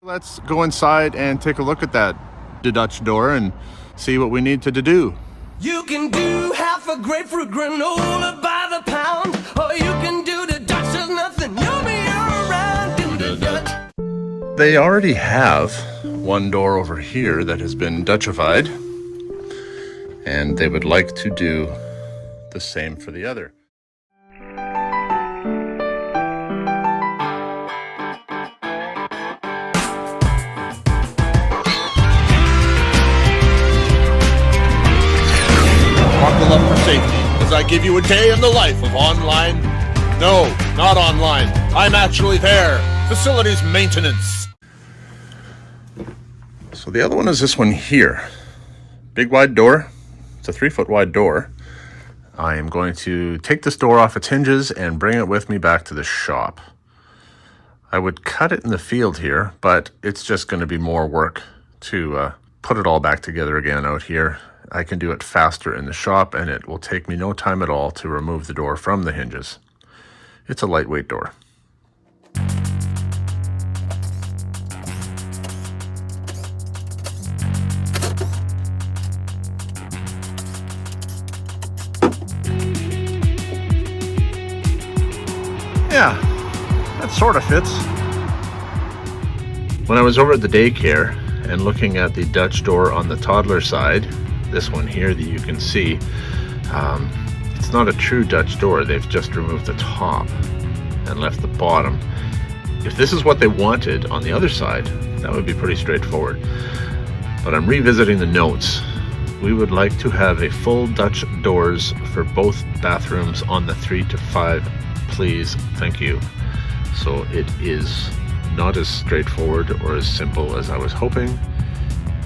Let's go inside and take a look at that Dutch door and see what we need to do. You can do half a grapefruit granola by the pound, or you can do the Dutch, there's nothing yummier around. Do the Dutch. They already have one door over here that has been Dutchified, and they would like to do the same for the other. Buckle up for safety as I give you a day in the life of online. No, not online. I'm actually there. Facilities maintenance. So the other one is this one here. Big wide door. It's a 3-foot wide door. I am going to take this door off its hinges and bring it with me back to the shop. I would cut it in the field here, but it's just going to be more work to put it all back together again out here. I can do it faster in the shop, and it will take me no time at all to remove the door from the hinges. It's a lightweight door. Yeah, that sort of fits. When I was over at the daycare and looking at the Dutch door on the toddler side, this one here that you can see, it's not a true Dutch door. They've just removed the top and left the bottom. If this is what they wanted on the other side, that would be pretty straightforward. But I'm revisiting the notes. We would like to have a full Dutch doors for both bathrooms on the 3 to 5, please, thank you. So it is not as straightforward or as simple as I was hoping.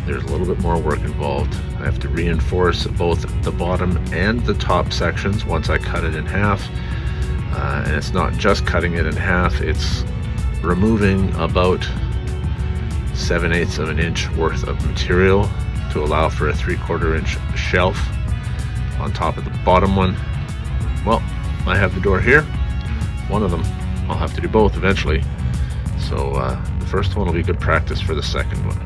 There's a little bit more work involved. I have to reinforce both the bottom and the top sections once I cut it in half. And it's not just cutting it in half, it's removing about 7/8 of an inch worth of material to allow for a 3/4 inch shelf on top of the bottom one. Well, I have the door here, one of them. I'll have to do both eventually. So the first one will be good practice for the second one.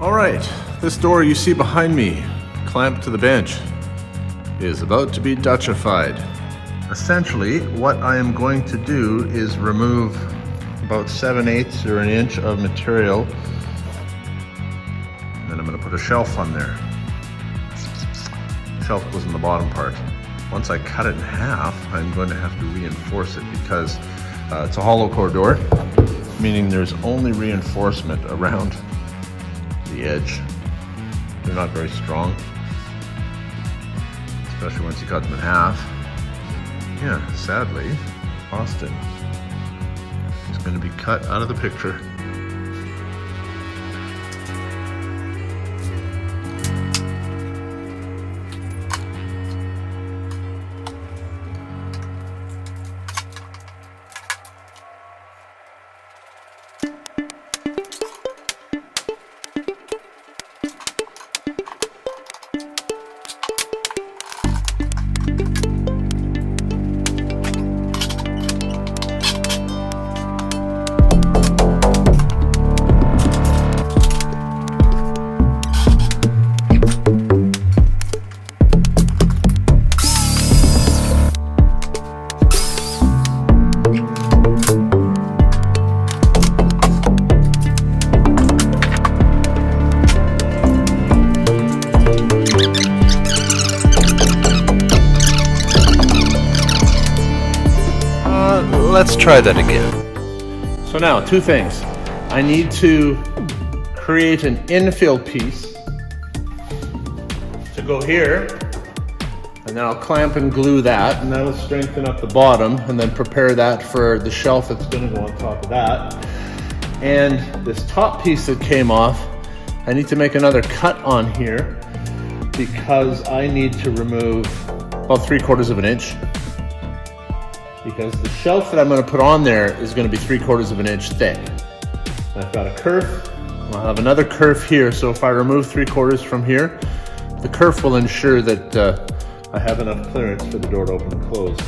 All right, this door you see behind me, clamped to the bench, is about to be Dutchified. Essentially, what I am going to do is remove about 7/8 or an inch of material, and then I'm going to put a shelf on there. The shelf goes in the bottom part. Once I cut it in half, I'm going to have to reinforce it because it's a hollow core door, meaning there's only reinforcement around the edge. They're not very strong, especially once you cut them in half. Yeah, sadly, Austin is going to be cut out of the picture. Let's try that again. So now, two things. I need to create an infill piece to go here, and then I'll clamp and glue that, and that'll strengthen up the bottom, and then prepare that for the shelf that's going to go on top of that. And this top piece that came off, I need to make another cut on here because I need to remove about 3/4 of an inch. Because the shelf that I'm going to put on there is going to be 3/4 of an inch thick. I've got a kerf. I'll have another kerf here, so if I remove 3/4 from here, the kerf will ensure that I have enough clearance for the door to open and close.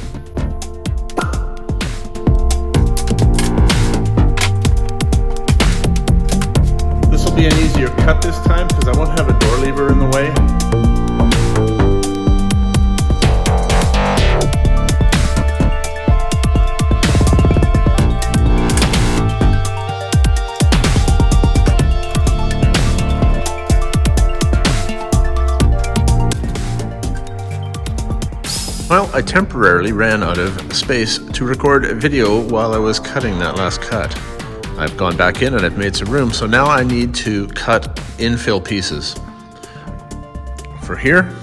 straight cut this time because I won't have a door lever in the way. Well, I temporarily ran out of space to record a video while I was cutting that last cut. I've gone back in and I've made some room, so now I need to cut infill pieces for here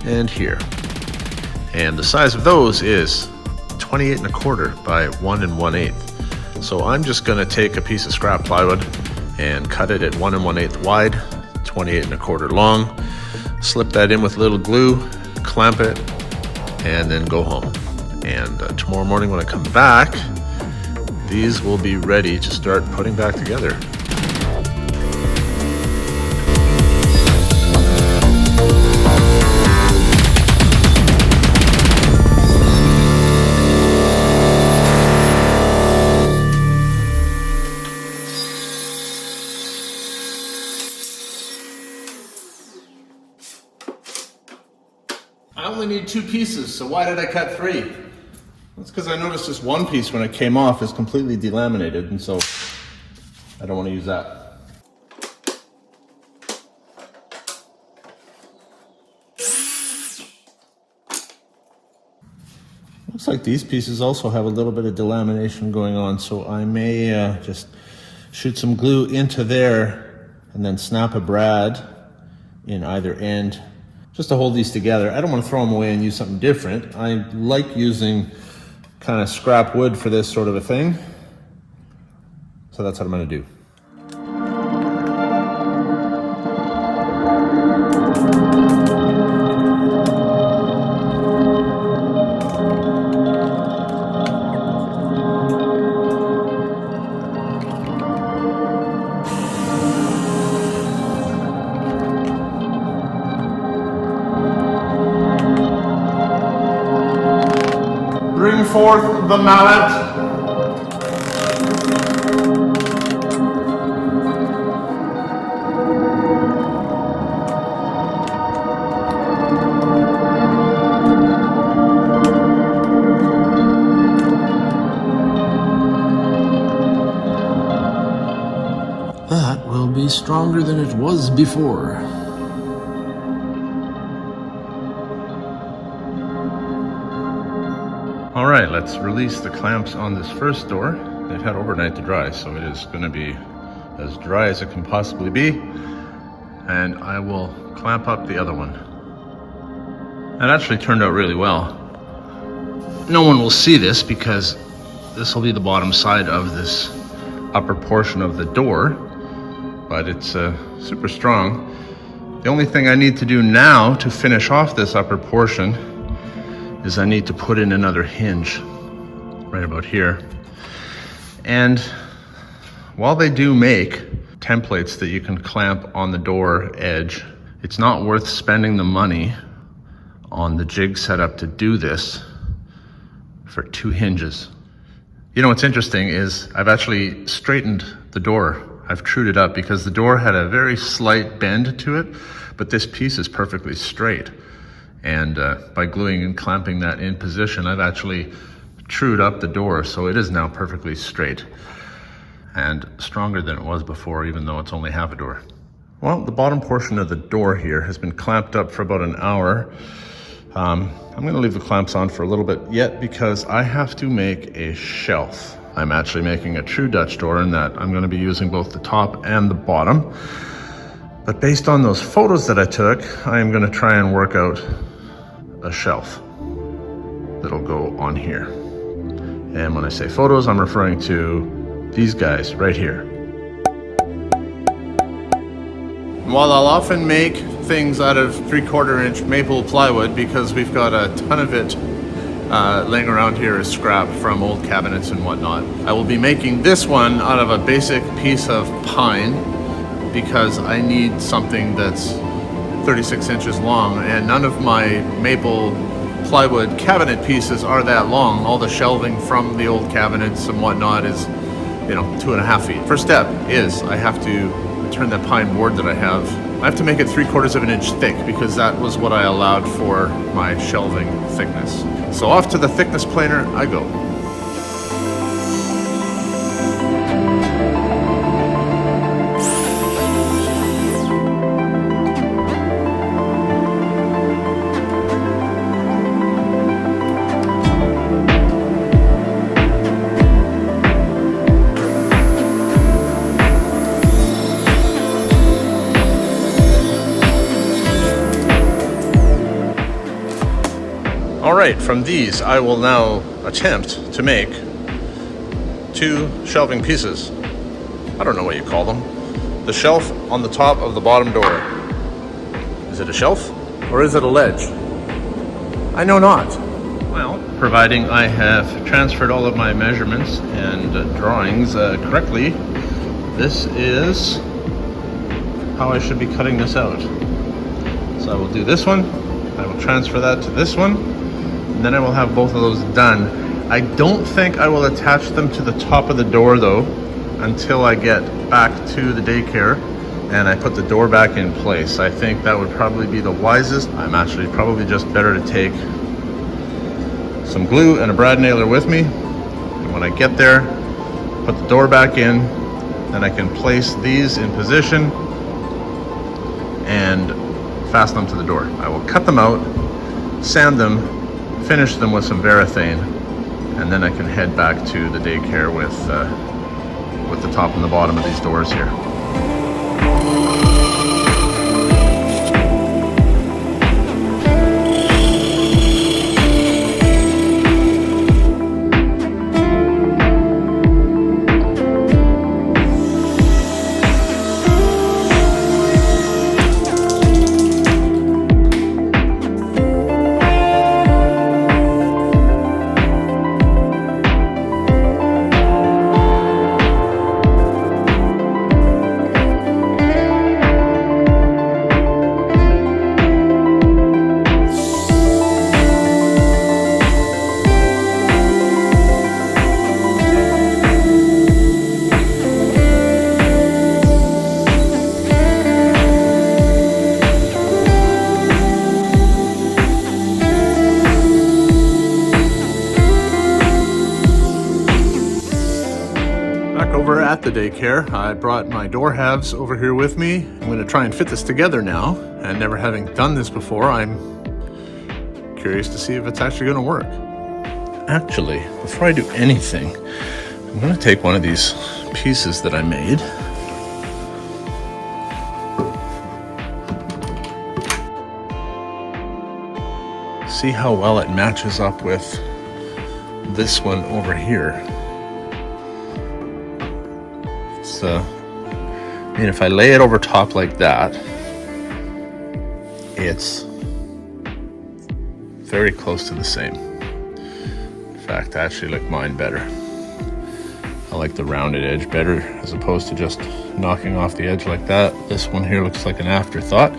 and here. And the size of those is 28 1/4 by 1 1/8. So I'm just going to take a piece of scrap plywood and cut it at 1 1/8 wide, 28 1/4 long, slip that in with a little glue, clamp it, and then go home. And tomorrow morning when I come back, these will be ready to start putting back together. I only need 2 pieces, so why did I cut 3? That's because I noticed this one piece when it came off is completely delaminated, and so I don't want to use that. Looks like these pieces also have a little bit of delamination going on, so I may just shoot some glue into there and then snap a brad in either end just to hold these together. I don't want to throw them away and use something different. I like using kind of scrap wood for this sort of a thing. So that's what I'm going to do. Bring forth the mallet. That will be stronger than it was before. All right, let's release the clamps on this first door. They've had overnight to dry, so it is going to be as dry as it can possibly be. And I will clamp up the other one. That actually turned out really well. No one will see this because this will be the bottom side of this upper portion of the door, but it's super strong. The only thing I need to do now to finish off this upper portion is I need to put in another hinge right about here. And while they do make templates that you can clamp on the door edge, it's not worth spending the money on the jig setup to do this for 2 hinges. You know what's interesting is I've actually straightened the door. I've trued it up because the door had a very slight bend to it, but this piece is perfectly straight. And by gluing and clamping that in position, I've actually trued up the door, so it is now perfectly straight and stronger than it was before, even though it's only half a door. Well, the bottom portion of the door here has been clamped up for about an hour. I'm going to leave the clamps on for a little bit yet because I have to make a shelf. I'm actually making a true Dutch door in that I'm going to be using both the top and the bottom. But based on those photos that I took, I am going to try and work out a shelf that'll go on here. And when I say photos, I'm referring to these guys right here. While I'll often make things out of 3/4 inch maple plywood because we've got a ton of it laying around here as scrap from old cabinets and whatnot, I will be making this one out of a basic piece of pine because I need something that's 36 inches long, and none of my maple plywood cabinet pieces are that long. All the shelving from the old cabinets and whatnot is, 2.5 feet. First step is I have to turn that pine board that I have to make it 3/4 of an inch thick because that was what I allowed for my shelving thickness. So off to the thickness planer I go. Alright, from these I will now attempt to make 2 shelving pieces. I don't know what you call them. The shelf on the top of the bottom door. Is it a shelf? Or is it a ledge? I know not. Well, providing I have transferred all of my measurements and drawings correctly, this is how I should be cutting this out. So I will do this one, I will transfer that to this one, and then I will have both of those done. I don't think I will attach them to the top of the door though until I get back to the daycare and I put the door back in place. I think that would probably be the wisest. I'm actually probably just better to take some glue and a brad nailer with me, and when I get there, put the door back in, then I can place these in position and fasten them to the door. I will cut them out, sand them, finish them with some varathane, and then I can head back to the daycare with the top and the bottom of these doors here. Over at the daycare, I brought my door halves over here with me. I'm going to try and fit this together now, and never having done this before, I'm curious to see if it's actually going to work. Actually, before I do anything, I'm going to take one of these pieces that I made. See how well it matches up with this one over here. I mean, if I lay it over top like that, it's very close to the same. In fact, I actually like mine better. I like the rounded edge better as opposed to just knocking off the edge like that. This one here looks like an afterthought.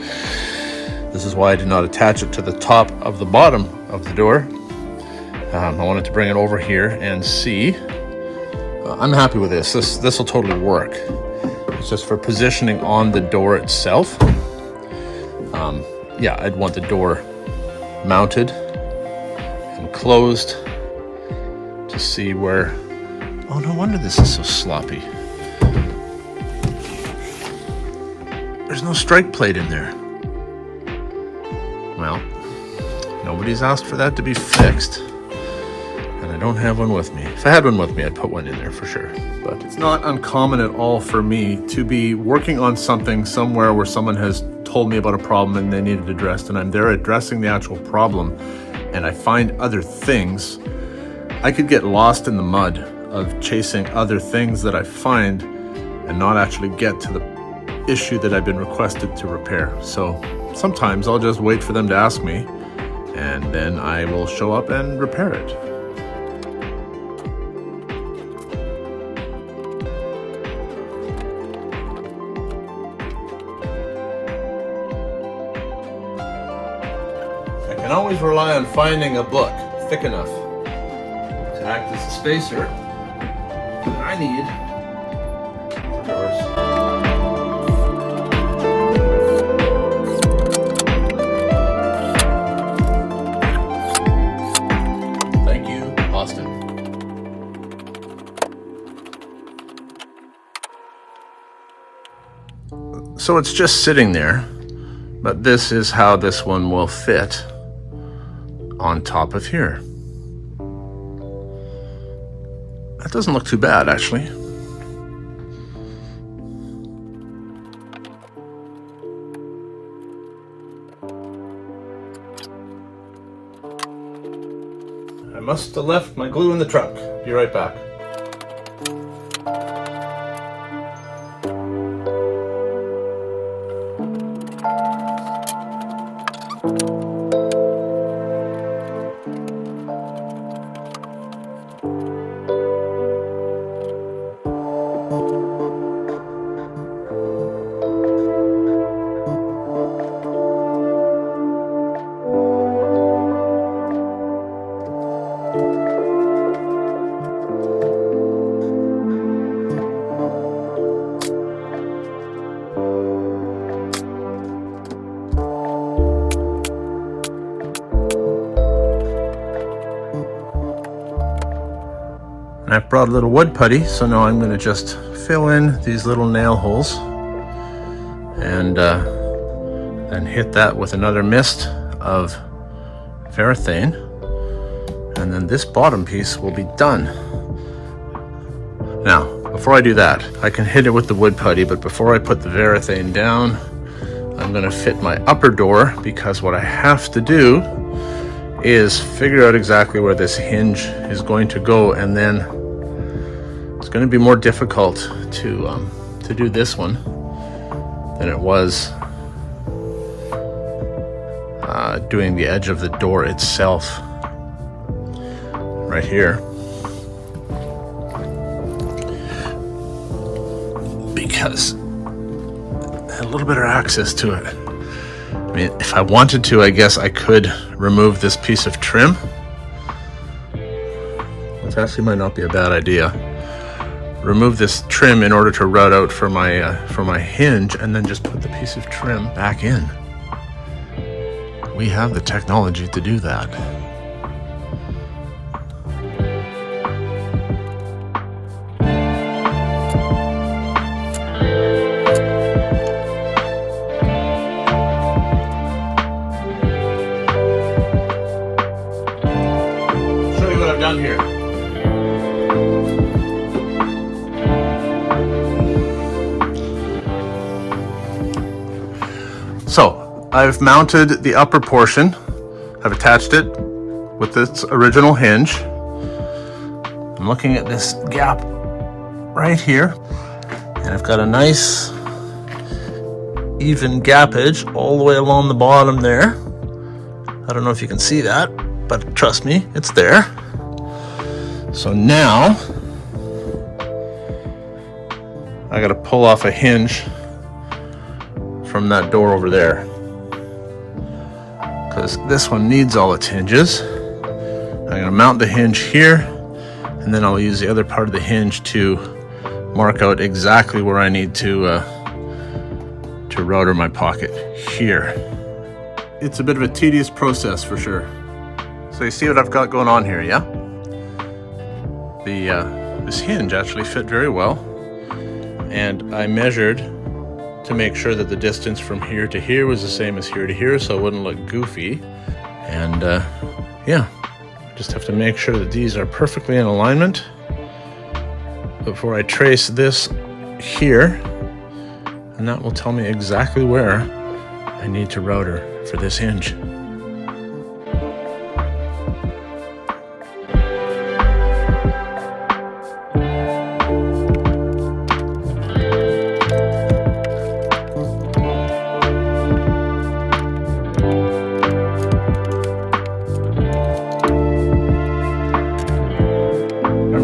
This is why I did not attach it to the top of the bottom of the door. I wanted to bring it over here and see. I'm happy with this. This will totally work. It's just for positioning on the door itself. Yeah, I'd want the door mounted and closed to see where... Oh, no wonder this is so sloppy. There's no strike plate in there. Well, nobody's asked for that to be fixed. And I don't have one with me. If I had one with me, I'd put one in there for sure. But it's not uncommon at all for me to be working on something somewhere where someone has told me about a problem and they need it addressed, and I'm there addressing the actual problem, and I find other things. I could get lost in the mud of chasing other things that I find and not actually get to the issue that I've been requested to repair. So sometimes I'll just wait for them to ask me, and then I will show up and repair it. I can always rely on finding a book thick enough to act as a spacer that I need for doors. So it's just sitting there, but this is how this one will fit on top of here. That doesn't look too bad, actually. I must have left my glue in the truck. Be right back. And I've brought a little wood putty, so now I'm going to just fill in these little nail holes and then hit that with another mist of varathane, and then this bottom piece will be done. Now, before I do that, I can hit it with the wood putty, but before I put the varathane down, I'm going to fit my upper door, because what I have to do is figure out exactly where this hinge is going to go, and then it's going to be more difficult to do this one than it was doing the edge of the door itself right here, because I had a little bit of access to it. I mean, if I wanted to, I guess I could remove this piece of trim, which actually might not be a bad idea. Remove this trim in order to route out for my hinge, and then just put the piece of trim back in. We have the technology to do that. Show you what I've done here. So, I've mounted the upper portion. I've attached it with its original hinge. I'm looking at this gap right here, and I've got a nice even gappage all the way along the bottom there. I don't know if you can see that, but trust me, it's there. So now I gotta pull off a hinge from that door over there, because this one needs all its hinges. I'm going to mount the hinge here, and then I'll use the other part of the hinge to mark out exactly where I need to router my pocket here. It's a bit of a tedious process for sure. So you see what I've got going on here, yeah? This hinge actually fit very well, and I measured to make sure that the distance from here to here was the same as here to here, so it wouldn't look goofy. And yeah, just have to make sure that these are perfectly in alignment before I trace this here, and that will tell me exactly where I need to router for this hinge.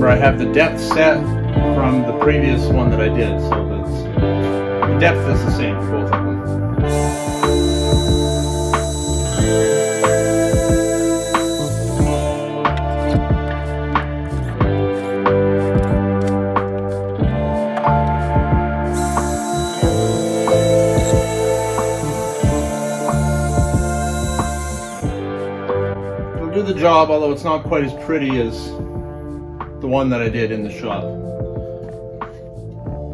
I have the depth set from the previous one that I did, so the depth is the same for both of them. It'll do the job, although it's not quite as pretty as the one that I did in the shop,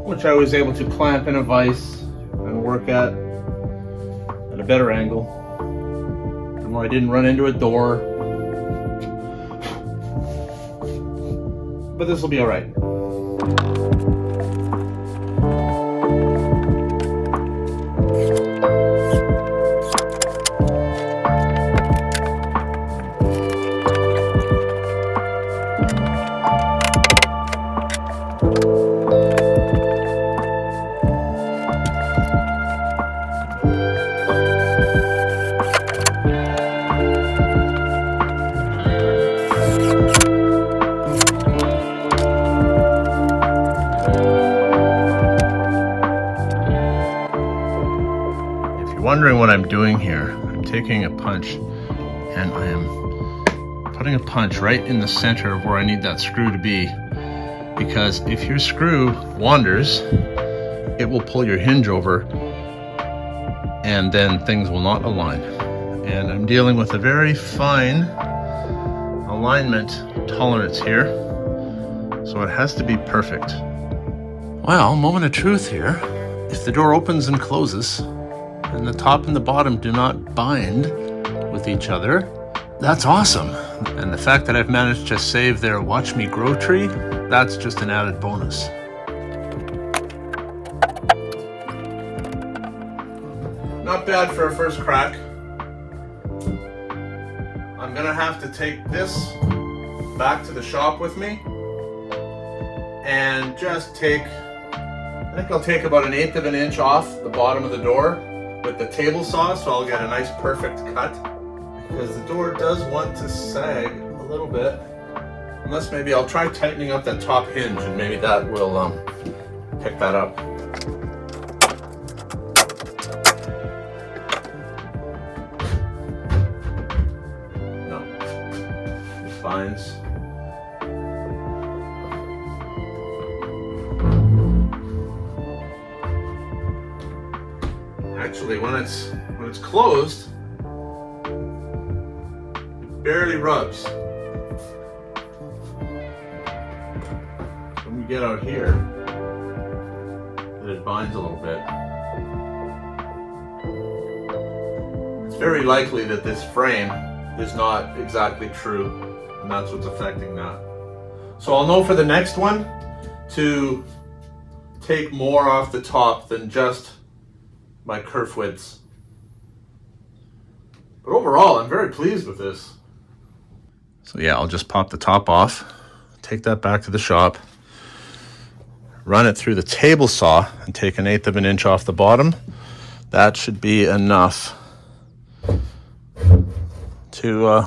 which I was able to clamp in a vise going to work at a better angle, and where I didn't run into a door. But this will be all right. Wondering what I'm doing here. I'm taking a punch and I am putting a punch right in the center of where I need that screw to be, because if your screw wanders, it will pull your hinge over and then things will not align. And I'm dealing with a very fine alignment tolerance here, so it has to be perfect. Well, moment of truth here. If the door opens and closes and the top and the bottom do not bind with each other, that's awesome. And the fact that I've managed to save their watch me grow tree, that's just an added bonus. Not bad for a first crack. I'm gonna have to take this back to the shop with me and just take, I think I'll take about 1/8 of an inch off the bottom of the door with the table saw, so I'll get a nice perfect cut, because the door does want to sag a little bit. Unless maybe I'll try tightening up that top hinge and maybe that will pick that up. No, it's fine. Actually, when it's closed, it barely rubs. When we get out here, it binds a little bit. It's very likely that this frame is not exactly true, and that's what's affecting that. So I'll know for the next one to take more off the top than just my kerf widths. But overall, I'm very pleased with this. So yeah, I'll just pop the top off, take that back to the shop, run it through the table saw and take 1/8 of an inch off the bottom. That should be enough to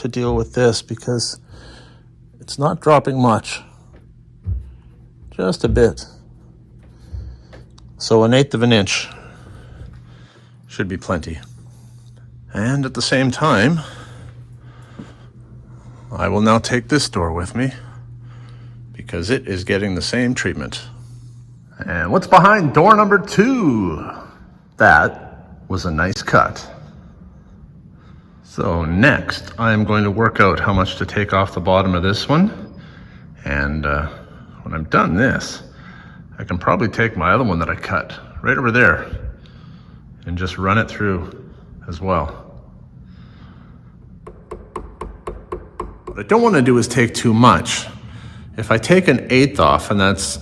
deal with this, because it's not dropping much, just a bit. So 1/8 of an inch should be plenty. And at the same time, I will now take this door with me because it is getting the same treatment. And what's behind door number 2? That was a nice cut. So next, I'm going to work out how much to take off the bottom of this one. And when I'm done this, I can probably take my other one that I cut right over there and just run it through as well. What I don't want to do is take too much. If I take 1/8 off and that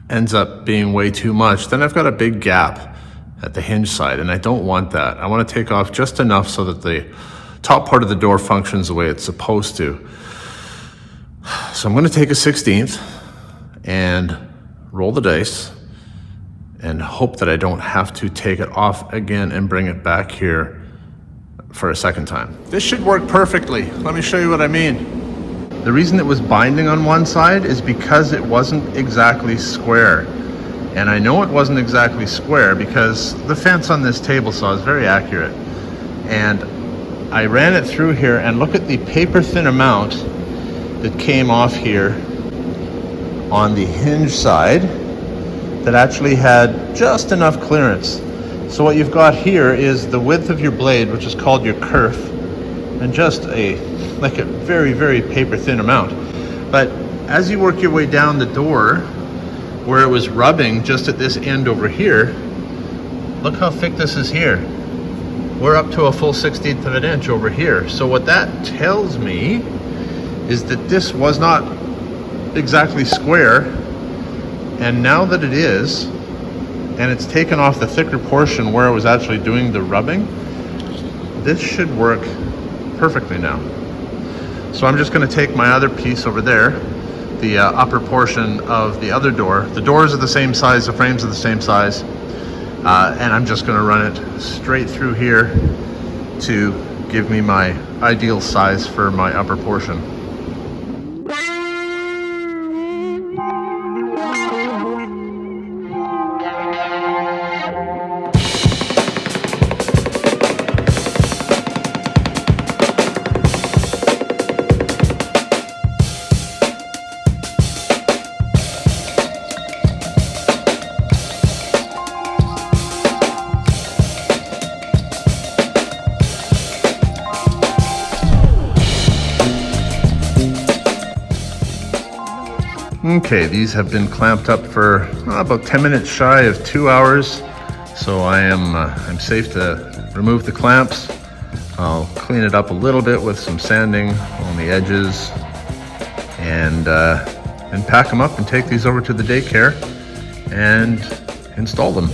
ends up being way too much, then I've got a big gap at the hinge side, and I don't want that. I want to take off just enough so that the top part of the door functions the way it's supposed to. So I'm going to take a 1/16 and roll the dice and hope that I don't have to take it off again and bring it back here for a second time. This should work perfectly. Let me show you what I mean. The reason it was binding on one side is because it wasn't exactly square. And I know it wasn't exactly square because the fence on this table saw is very accurate. And I ran it through here, and look at the paper thin amount that came off here on the hinge side that actually had just enough clearance. So what you've got here is the width of your blade, which is called your kerf, and just a very, very paper thin amount. But as you work your way down the door, where it was rubbing just at this end over here, look how thick this is here. We're up to a full 1/16 of an inch over here. So what that tells me is that this was not exactly square, and now that it is, and it's taken off the thicker portion where it was actually doing the rubbing, this should work perfectly now. So I'm just going to take my other piece over there, the upper portion of the other door. The doors are the same size, the frames are the same size, and I'm just going to run it straight through here to give me my ideal size for my upper portion. Okay, these have been clamped up for about 10 minutes shy of 2 hours, so I'm safe to remove the clamps. I'll clean it up a little bit with some sanding on the edges, and pack them up and take these over to the daycare and install them.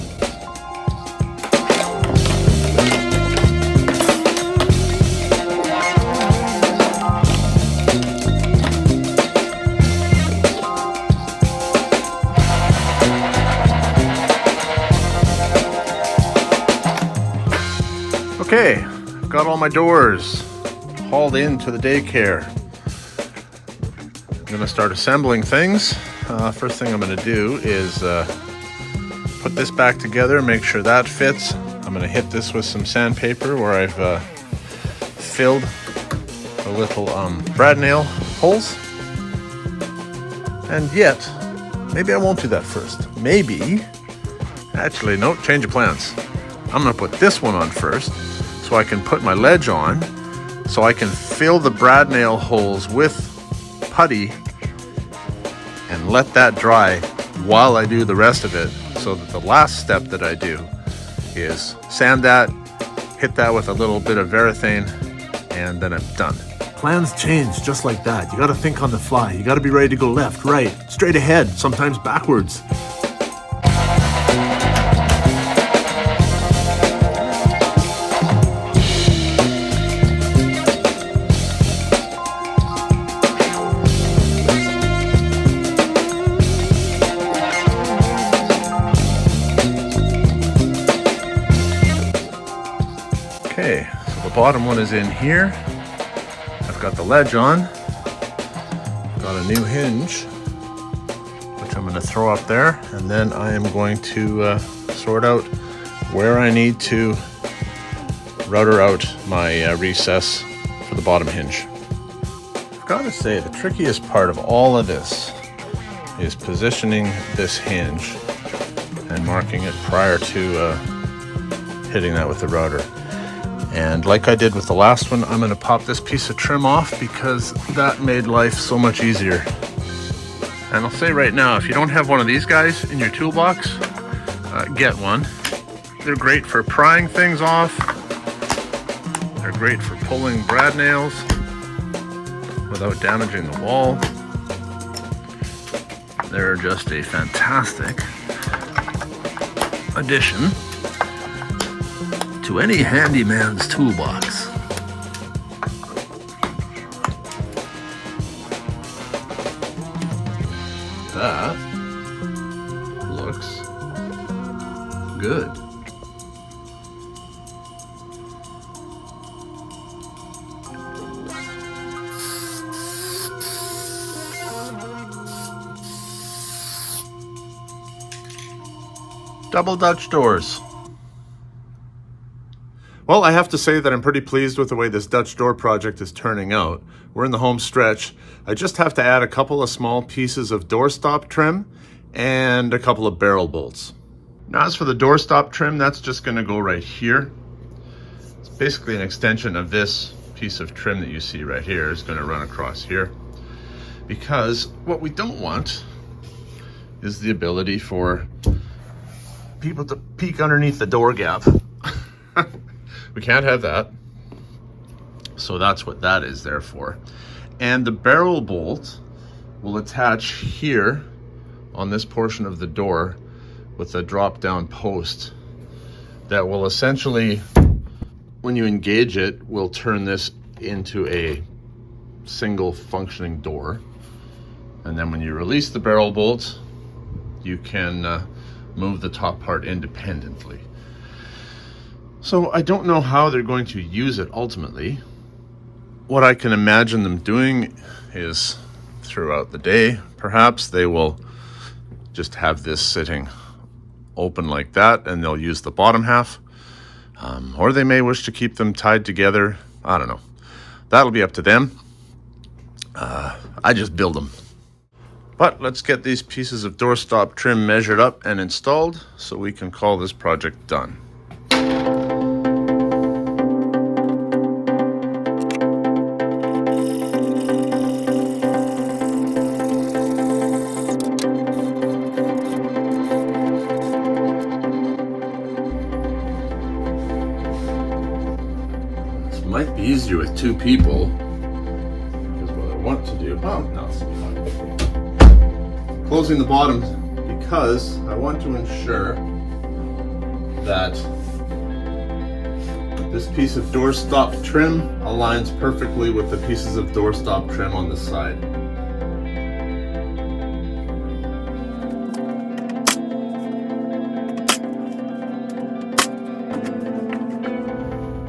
Okay, I've got all my doors hauled into the daycare. I'm gonna start assembling things. First thing I'm gonna do is put this back together, make sure that fits. I'm gonna hit this with some sandpaper where I've filled the little brad nail holes. And yet, maybe I won't do that first. Maybe, actually, no, change of plans. I'm gonna put this one on first, so I can put my ledge on, so I can fill the brad nail holes with putty and let that dry while I do the rest of it, so that the last step that I do is sand that, hit that with a little bit of Varathane, and then I'm done. Plans change just like that. You gotta think on the fly. You gotta be ready to go left, right, straight ahead, sometimes backwards. Okay, so the bottom one is in here. I've got the ledge on. Got a new hinge, which I'm going to throw up there, and then I am going to sort out where I need to router out my recess for the bottom hinge. I've got to say, the trickiest part of all of this is positioning this hinge and marking it prior to hitting that with the router. And like I did with the last one, I'm going to pop this piece of trim off because that made life so much easier. And I'll say right now, if you don't have one of these guys in your toolbox, get one. They're great for prying things off. They're great for pulling brad nails without damaging the wall. They're just a fantastic addition to any handyman's toolbox. That looks good. Double Dutch doors. Well, I have to say that I'm pretty pleased with the way this Dutch door project is turning out. We're in the home stretch. I just have to add a couple of small pieces of doorstop trim and a couple of barrel bolts. Now, as for the doorstop trim, that's just going to go right here. It's basically an extension of this piece of trim that you see right here is going to run across here. Because what we don't want is the ability for people to peek underneath the door gap. We can't have that. So that's what that is there for. And the barrel bolt will attach here on this portion of the door with a drop down post that will essentially, when you engage it, will turn this into a single functioning door. And then when you release the barrel bolt, you can move the top part independently. So I don't know how they're going to use it ultimately. What I can imagine them doing is throughout the day, perhaps they will just have this sitting open like that and they'll use the bottom half. Or they may wish to keep them tied together. I don't know. That'll be up to them. I just build them. But let's get these pieces of doorstop trim measured up and installed so we can call this project done. This might be easier with two people. Because what I want to do, oh, no, it's fine. Closing the bottom because I want to ensure that this piece of doorstop trim aligns perfectly with the pieces of doorstop trim on the side.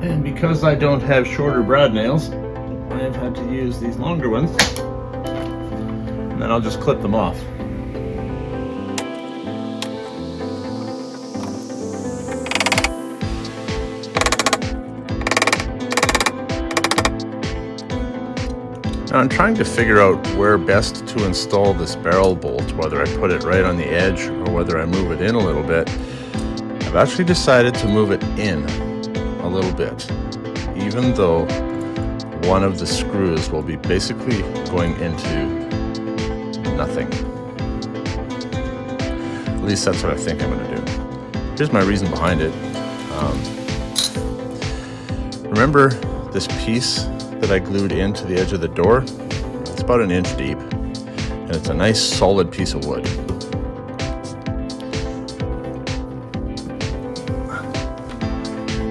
And because I don't have shorter brad nails, I've had to use these longer ones, and then I'll just clip them off. Now I'm trying to figure out where best to install this barrel bolt, whether I put it right on the edge or whether I move it in a little bit. I've actually decided to move it in a little bit, even though one of the screws will be basically going into nothing. At least that's what I think I'm going to do. Here's my reason behind it. Remember this piece that I glued into the edge of the door? It's about 1 inch deep, and it's a nice solid piece of wood.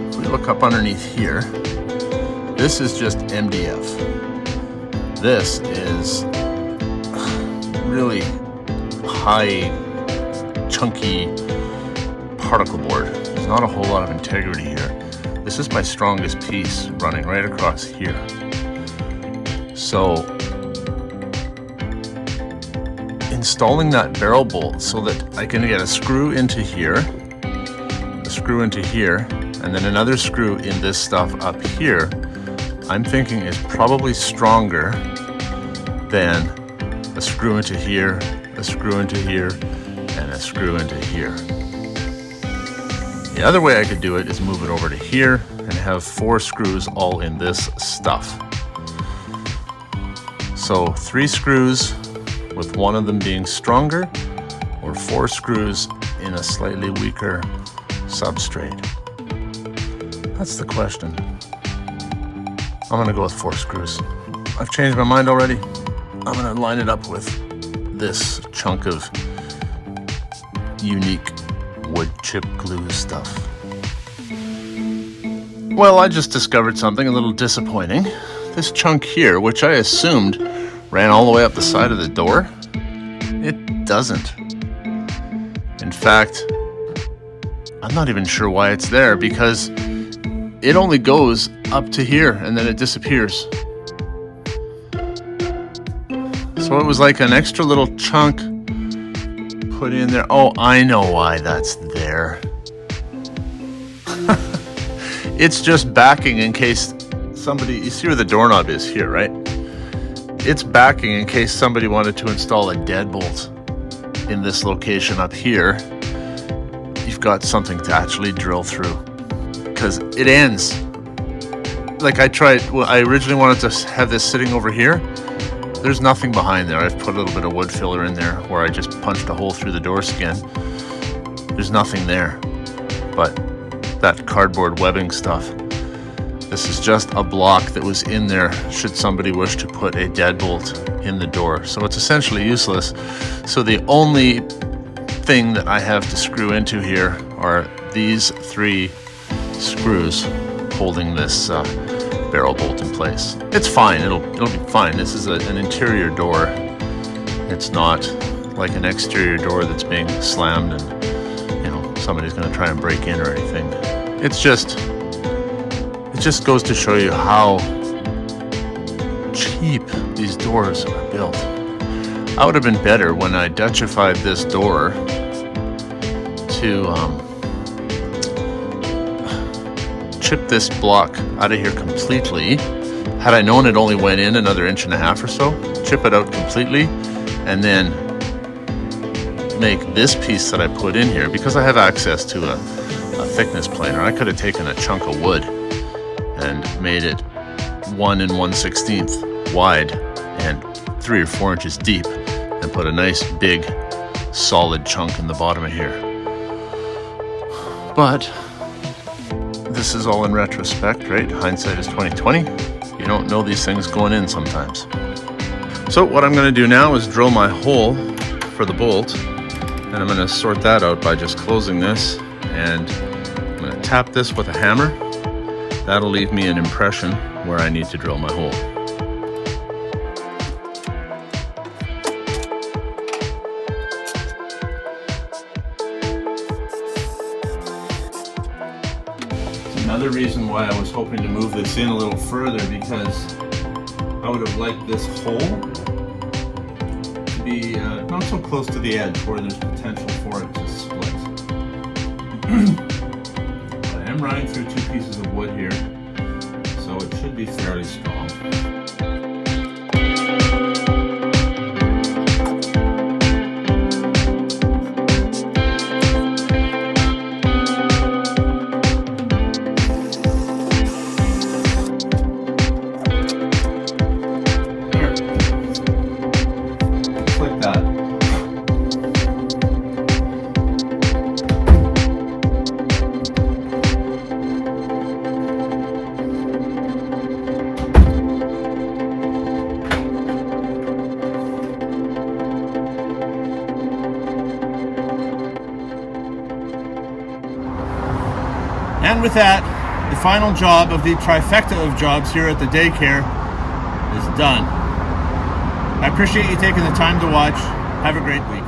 If we look up underneath here, this is just MDF. This is really high, chunky particle board. There's not a whole lot of integrity here. This is my strongest piece running right across here. So installing that barrel bolt so that I can get a screw into here, a screw into here, and then another screw in this stuff up here, I'm thinking is probably stronger than a screw into here, a screw into here, and a screw into here. The other way I could do it is move it over to here and have 4 screws all in this stuff. So 3 screws with one of them being stronger, or 4 screws in a slightly weaker substrate. That's the question. I'm gonna go with 4 screws. I've changed my mind already. I'm gonna line it up with this chunk of unique wood chip glue stuff. Well, I just discovered something a little disappointing. This chunk here, which I assumed ran all the way up the side of the door, it doesn't. In fact, I'm not even sure why it's there, because it only goes up to here and then it disappears. So it was like an extra little chunk put in there. Oh, I know why that's there. It's just backing in case somebody, you see where the doorknob is here, right? It's backing in case somebody wanted to install a deadbolt in this location up here. You've got something to actually drill through, because it ends. Like I originally wanted to have this sitting over here. There's nothing behind there. I've put a little bit of wood filler in there where I just punched a hole through the door skin. there's nothing there but that cardboard webbing stuff. This is just a block that was in there should somebody wish to put a deadbolt in the door. So it's essentially useless. So the only thing that I have to screw into here are these 3 screws holding this barrel bolt in place. It's fine, it'll be fine. This is an interior door. It's not like an exterior door that's being slammed and, you know, somebody's gonna try and break in or anything. It just goes to show you how cheap these doors are built. I would have been better when I Dutchified this door to chip this block out of here completely. Had I known it only went in another 1.5 inches or so, chip it out completely, and then make this piece that I put in here, because I have access to a thickness planer. I could have taken a chunk of wood and made it 1 1/16 wide and 3 or 4 inches deep, and put a nice big solid chunk in the bottom of here. But this is all in retrospect, right? Hindsight is 20/20. You don't know these things going in sometimes. So what I'm going to do now is drill my hole for the bolt, and I'm going to sort that out by just closing this, and I'm going to tap this with a hammer. That'll leave me an impression where I need to drill my hole. Another reason why I was hoping to move this in a little further, because I would have liked this hole to be not so close to the edge where there's potential for it to split. But I am running through 2 pieces of wood here, so it should be fairly strong. And with that, the final job of the trifecta of jobs here at the daycare is done. I appreciate you taking the time to watch. Have a great week.